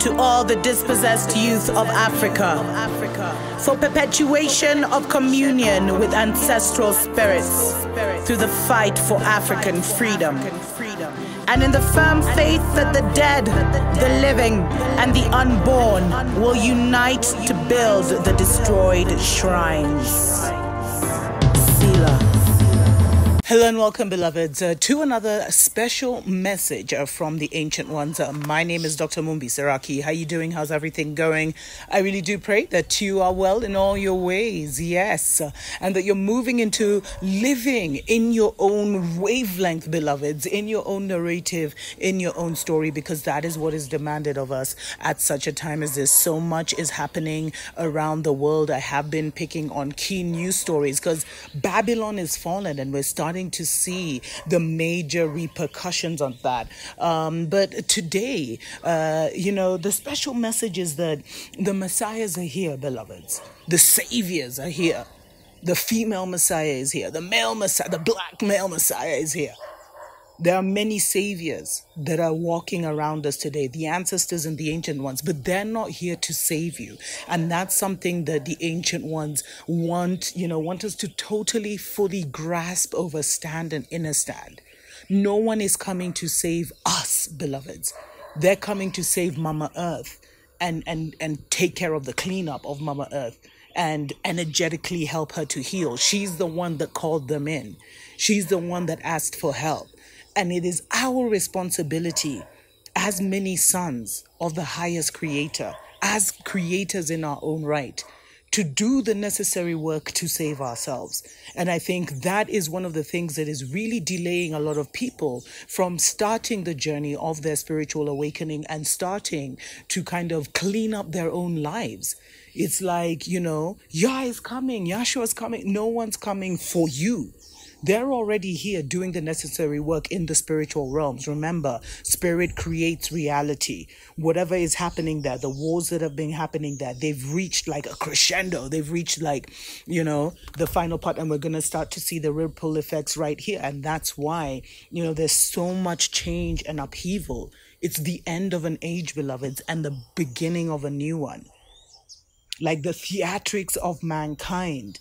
to all the dispossessed youth of Africa, for perpetuation of communion with ancestral spirits through the fight for African freedom, and in the firm faith that the dead, the living, and the unborn will unite to build the destroyed shrines. Selah. Hello and welcome, beloveds, to another special message from the Ancient Ones. My name is Dr. Mumbi Saraki. How you doing? How's everything going? I really do pray that you are well in all your ways, yes, and that you're moving into living in your own wavelength, beloveds, in your own narrative, in your own story, because that is what is demanded of us at such a time as this. So much is happening around the world. I have been picking on key news stories because Babylon is fallen and we're starting to see the major repercussions of that. But today, the special message is that the Messiahs are here, beloveds. The Saviors are here. The female Messiah is here. The male Messiah, the black male Messiah is here. There are many saviors that are walking around us today, the ancestors and the ancient ones, but they're not here to save you. And that's something that the ancient ones want us to totally, fully grasp, overstand, and understand. No one is coming to save us, beloveds. They're coming to save Mama Earth and take care of the cleanup of Mama Earth and energetically help her to heal. She's the one that called them in. She's the one that asked for help. And it is our responsibility as many sons of the highest creator, as creators in our own right, to do the necessary work to save ourselves. And I think that is one of the things that is really delaying a lot of people from starting the journey of their spiritual awakening and starting to kind of clean up their own lives. It's like, Yah is coming, Yahshua is coming. No one's coming for you. They're already here doing the necessary work in the spiritual realms. Remember, spirit creates reality. Whatever is happening there, the wars that have been happening there, they've reached like a crescendo. They've reached the final part, and we're going to start to see the ripple effects right here. And that's why, there's so much change and upheaval. It's the end of an age, beloveds, and the beginning of a new one. Like the theatrics of mankind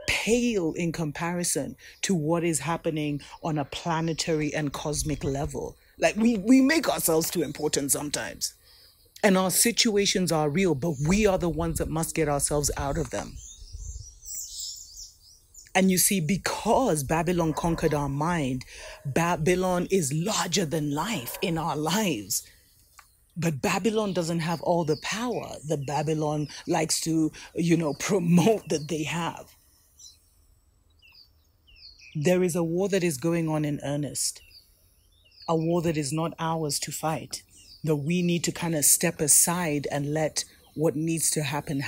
pale in comparison to what is happening on a planetary and cosmic level. Like we make ourselves too important sometimes. And our situations are real, but we are the ones that must get ourselves out of them. And you see, because Babylon conquered our mind, Babylon is larger than life in our lives. But Babylon doesn't have all the power that Babylon likes to, promote that they have. There is a war that is going on in earnest, a war that is not ours to fight, that we need to kind of step aside and let what needs to happen.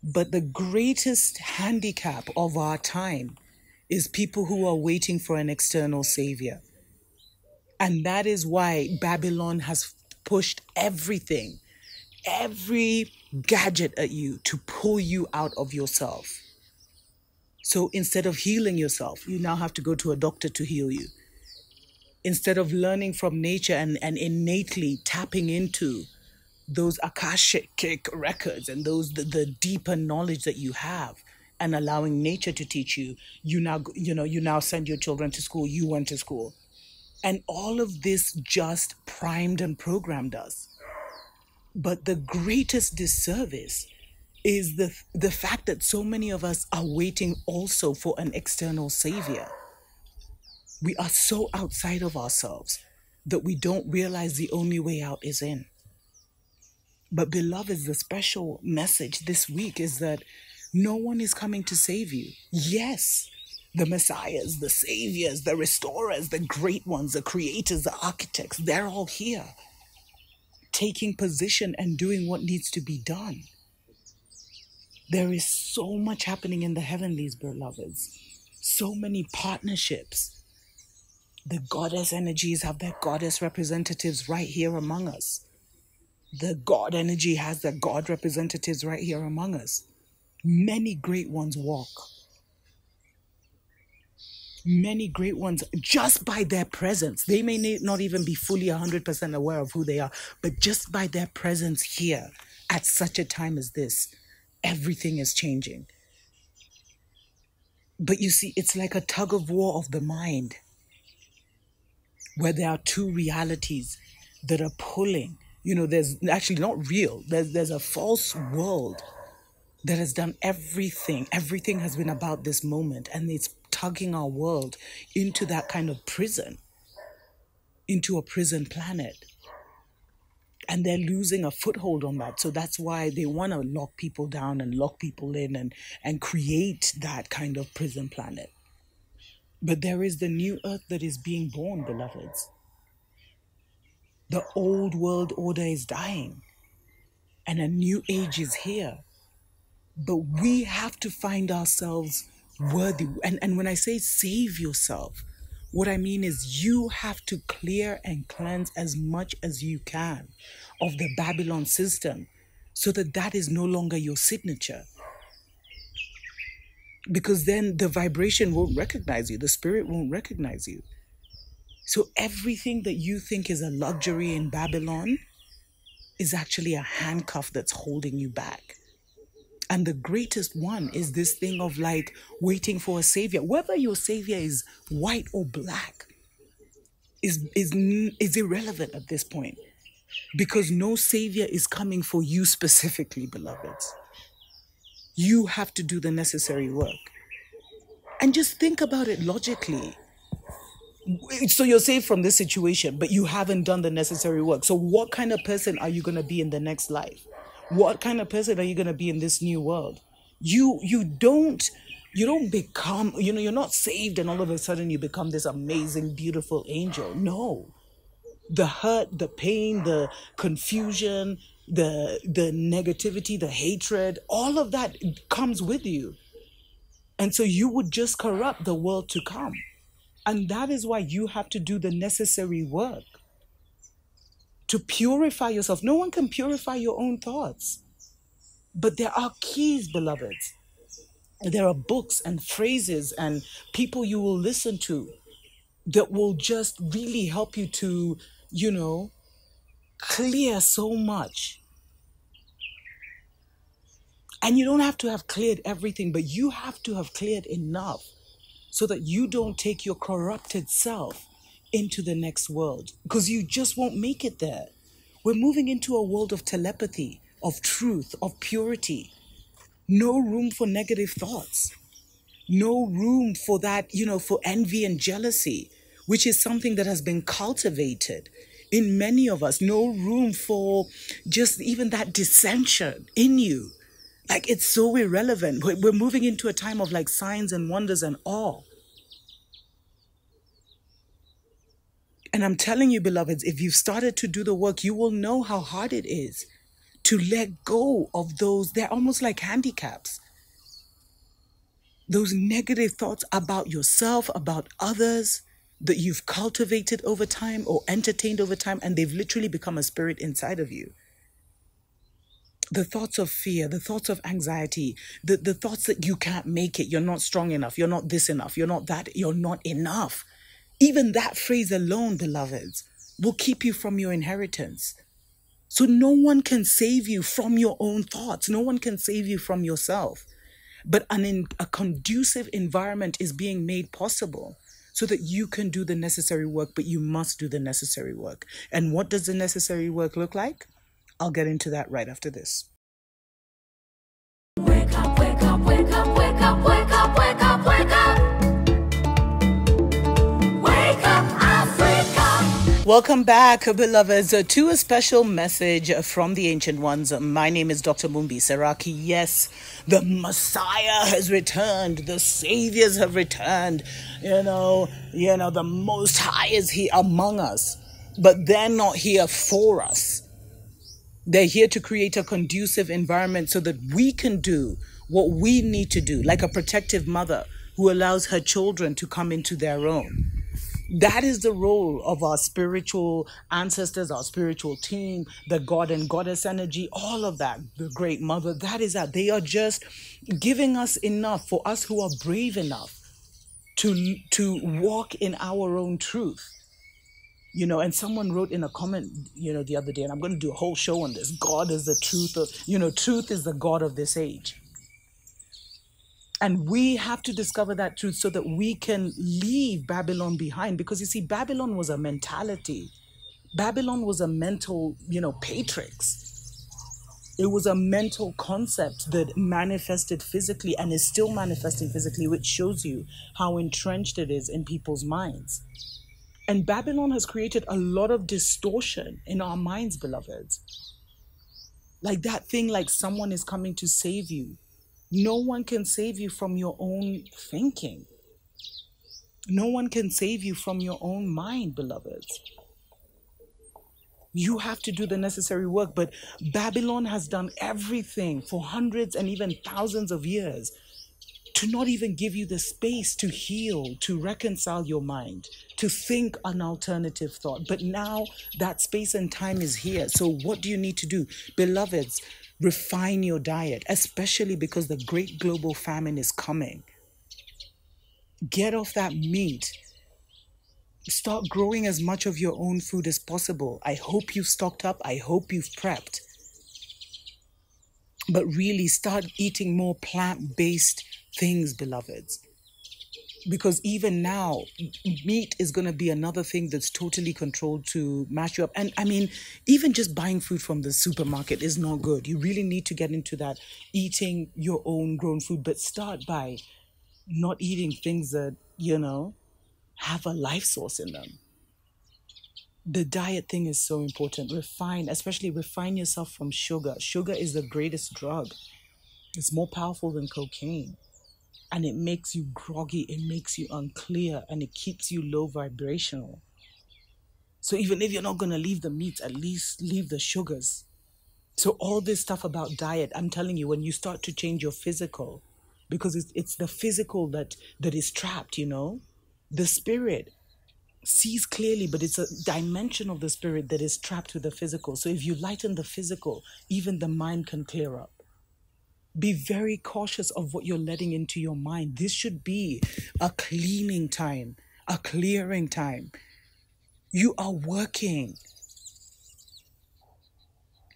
But the greatest handicap of our time is people who are waiting for an external savior. And that is why Babylon has pushed everything, every gadget at you to pull you out of yourself. So instead of healing yourself, you now have to go to a doctor to heal you. Instead of learning from nature and innately tapping into those Akashic records and the deeper knowledge that you have and allowing nature to teach you, you now send your children to school, you went to school. And all of this just primed and programmed us. But the greatest disservice is the fact that so many of us are waiting also for an external savior. We are so outside of ourselves that we don't realize the only way out is in. But beloveds, the special message this week is that no one is coming to save you. Yes, the messiahs, the saviors, the restorers, the great ones, the creators, the architects, they're all here, taking position and doing what needs to be done. There is so much happening in the heavenlies, beloveds. So many partnerships. The goddess energies have their goddess representatives right here among us. The God energy has their God representatives right here among us. Many great ones walk. Many great ones, just by their presence. They may not even be fully 100% aware of who they are, but just by their presence here at such a time as this, everything is changing. But you see, it's like a tug of war of the mind, where there are two realities that are pulling. There's actually not real. There's a false world that has done everything. Everything has been about this moment, and it's tugging our world into that kind of prison, into a prison planet. And they're losing a foothold on that. So that's why they want to lock people down and lock people in and create that kind of prison planet. But there is the new earth that is being born, beloveds. The old world order is dying, and a new age is here. But we have to find ourselves worthy. And when I say save yourself, what I mean is you have to clear and cleanse as much as you can of the Babylon system, so that is no longer your signature. Because then the vibration won't recognize you. The spirit won't recognize you. So everything that you think is a luxury in Babylon is actually a handcuff that's holding you back. And the greatest one is this thing of like waiting for a savior. Whether your savior is white or black is irrelevant at this point. Because no savior is coming for you specifically, beloveds. You have to do the necessary work. And just think about it logically. So you're saved from this situation, but you haven't done the necessary work. So what kind of person are you going to be in the next life? What kind of person are you going to be in this new world? You don't become, you're not saved and all of a sudden you become this amazing, beautiful angel. No. The hurt, the pain, the confusion, the negativity, the hatred, all of that comes with you. And so you would just corrupt the world to come. And that is why you have to do the necessary work to purify yourself. No one can purify your own thoughts. But there are keys, beloveds. There are books and phrases and people you will listen to that will just really help you to, clear so much. And you don't have to have cleared everything, but you have to have cleared enough so that you don't take your corrupted self into the next world, because you just won't make it there. We're moving into a world of telepathy, of truth, of purity. No room for negative thoughts. No room for that, for envy and jealousy, which is something that has been cultivated in many of us. No room for just even that dissension in you. Like, it's so irrelevant. We're moving into a time of like signs and wonders and awe. And I'm telling you, beloveds, if you've started to do the work, you will know how hard it is to let go of those. They're almost like handicaps. Those negative thoughts about yourself, about others that you've cultivated over time or entertained over time, and they've literally become a spirit inside of you. The thoughts of fear, the thoughts of anxiety, the thoughts that you can't make it, you're not strong enough, you're not this enough, you're not that, you're not enough. Even that phrase alone, beloveds, will keep you from your inheritance. So no one can save you from your own thoughts. No one can save you from yourself. But a conducive environment is being made possible so that you can do the necessary work, but you must do the necessary work. And what does the necessary work look like? I'll get into that right after this. Wake up, wake up, wake up, wake up, wake up, wake up, wake up. Wake up, Africa. Welcome back, beloveds, to a special message from the Ancient Ones. My name is Dr. Mumbi Seraki. Yes, the Messiah has returned. The Saviors have returned. The Most High is here among us. But they're not here for us. They're here to create a conducive environment so that we can do what we need to do, like a protective mother who allows her children to come into their own. That is the role of our spiritual ancestors, our spiritual team, the God and Goddess energy, all of that, the Great Mother. That is that. They are just giving us enough for us who are brave enough to walk in our own truth. You know, and someone wrote in a comment, you know, the other day, and I'm going to do a whole show on this. God is the truth of, you know, truth is the God of this age. And we have to discover that truth so that we can leave Babylon behind. Because you see, Babylon was a mentality. Babylon was a mental, you know, patrix. It was a mental concept that manifested physically and is still manifesting physically, which shows you how entrenched it is in people's minds. And Babylon has created a lot of distortion in our minds, beloveds. Like that thing, like someone is coming to save you. No one can save you from your own thinking. No one can save you from your own mind, beloveds. You have to do the necessary work, but Babylon has done everything for hundreds and even thousands of years to not even give you the space to heal, to reconcile your mind, to think an alternative thought. But now that space and time is here. So what do you need to do? Beloveds, refine your diet, especially because the great global famine is coming. Get off that meat. Start growing as much of your own food as possible. I hope you've stocked up. I hope you've prepped. But really start eating more plant-based things, beloveds. Because even now, meat is going to be another thing that's totally controlled to mash you up. And I mean, even just buying food from the supermarket is not good. You really need to get into that, eating your own grown food. But start by not eating things that, you know, have a life source in them. The diet thing is so important. Especially refine yourself from sugar. Sugar is the greatest drug. It's more powerful than cocaine. And it makes you groggy, it makes you unclear, and it keeps you low vibrational. So even if you're not going to leave the meats, at least leave the sugars. So all this stuff about diet, I'm telling you, when you start to change your physical, because it's the physical that is trapped, you know. The spirit sees clearly, but it's a dimension of the spirit that is trapped with the physical. So if you lighten the physical, even the mind can clear up. Be very cautious of what you're letting into your mind. This should be a cleaning time, a clearing time. You are working.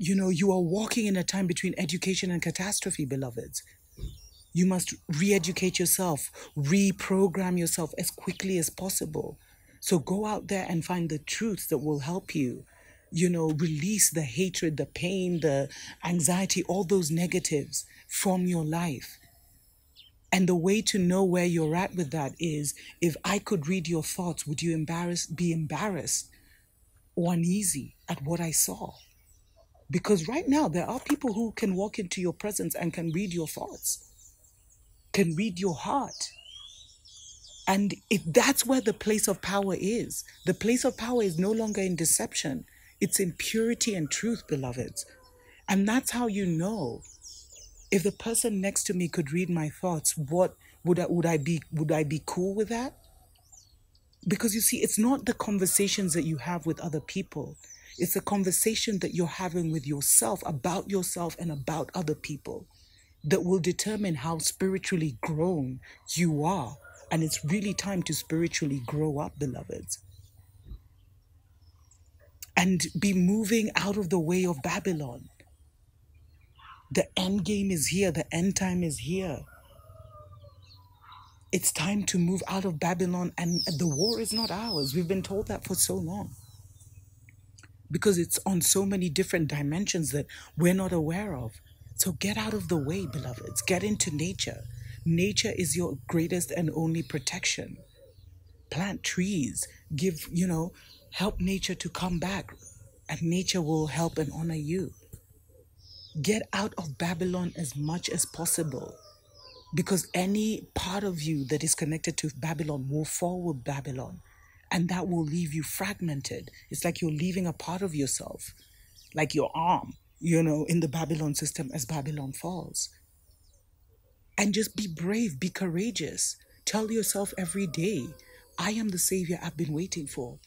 You know, you are walking in a time between education and catastrophe, beloveds. You must re-educate yourself, reprogram yourself as quickly as possible. So go out there and find the truth that will help you. You know, release the hatred, the pain, the anxiety, all those negatives from your life. And the way to know where you're at with that is, if I could read your thoughts, would you be embarrassed or uneasy at what I saw? Because right now, there are people who can walk into your presence and can read your thoughts, can read your heart. And that's where the place of power is. The place of power is no longer in deception. It's in purity and truth, beloveds. And that's how you know. If the person next to me could read my thoughts, what would I be cool with that? Because you see, it's not the conversations that you have with other people. It's a conversation that you're having with yourself, about yourself and about other people, that will determine how spiritually grown you are. And it's really time to spiritually grow up, beloveds. And be moving out of the way of Babylon. The end game is here. The end time is here. It's time to move out of Babylon, and the war is not ours. We've been told that for so long. Because it's on so many different dimensions that we're not aware of. So get out of the way, beloveds. Get into nature. Nature is your greatest and only protection. Plant trees. Help nature to come back. And nature will help and honor you. Get out of Babylon as much as possible. Because any part of you that is connected to Babylon will fall with Babylon. And that will leave you fragmented. It's like you're leaving a part of yourself. Like your arm, in the Babylon system as Babylon falls. And just be brave, be courageous. Tell yourself every day, I am the savior I've been waiting for.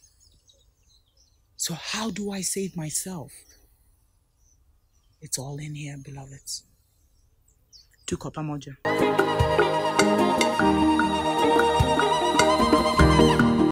So how do I save myself? It's all in here, beloveds. Tu kopa moja.